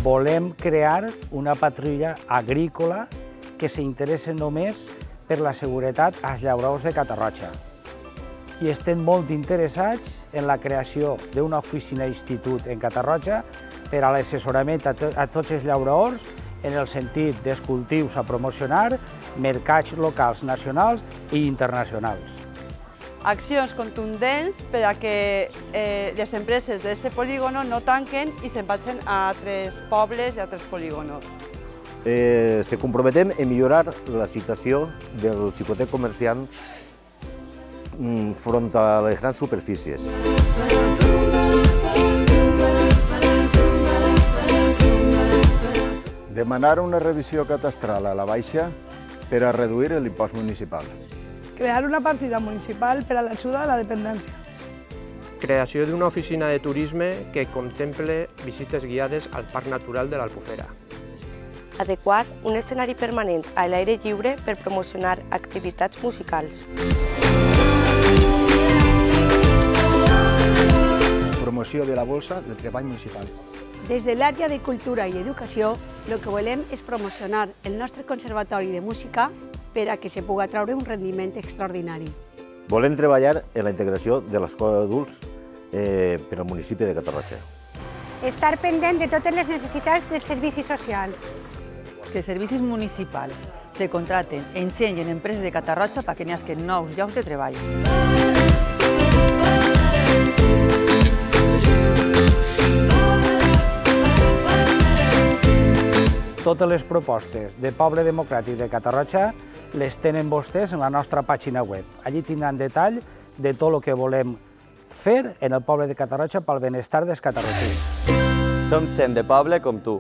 volem crear una patrulla agrícola que s'interessa només per la seguretat als llauradors de Catarroja. I estem molt interessats en la creació d'una oficina-institut en Catarroja per a l'assessorament a tots els llauradors en el sentit dels cultius a promocionar, mercats locals, nacionals i internacionals. Accions contundents per a que les empreses d'aquest polígono no tanquen i se'n vagin a altres pobles i a altres polígonos. Se comprometem a millorar la situació del xicotet comerciant front a les grans superfícies. Demanar una revisió catastral a la baixa per a reduir l'impost municipal. Crear una partida municipal per a l'ajuda a la dependència. Creació d'una oficina de turisme que contemple visites guiades al Parc Natural de l'Albufera. Adequar un escenari permanent a l'aire lliure per promocionar activitats musicals. Promoció de la Bolsa del Treball Municipal. Des de l'àrea de Cultura i Educació, el que volem és promocionar el nostre Conservatori de Música per a que se pugui treure un rendiment extraordinari. Volem treballar en la integració de l'escola d'adults per al municipi de Catarroja. Estar pendent de totes les necessitats dels servicis socials. Que els servicis municipals se contraten en gent i en empreses de Catarroja perquè n'hi hagi nous llocs de treball. Totes les propostes de Poble Democràtic de Catarroja les tenen vostès en la nostra pàgina web. Allí tindran detall de tot el que volem fer en el poble de Catarroja pel benestar dels catarrotins. Som gent de poble com tu.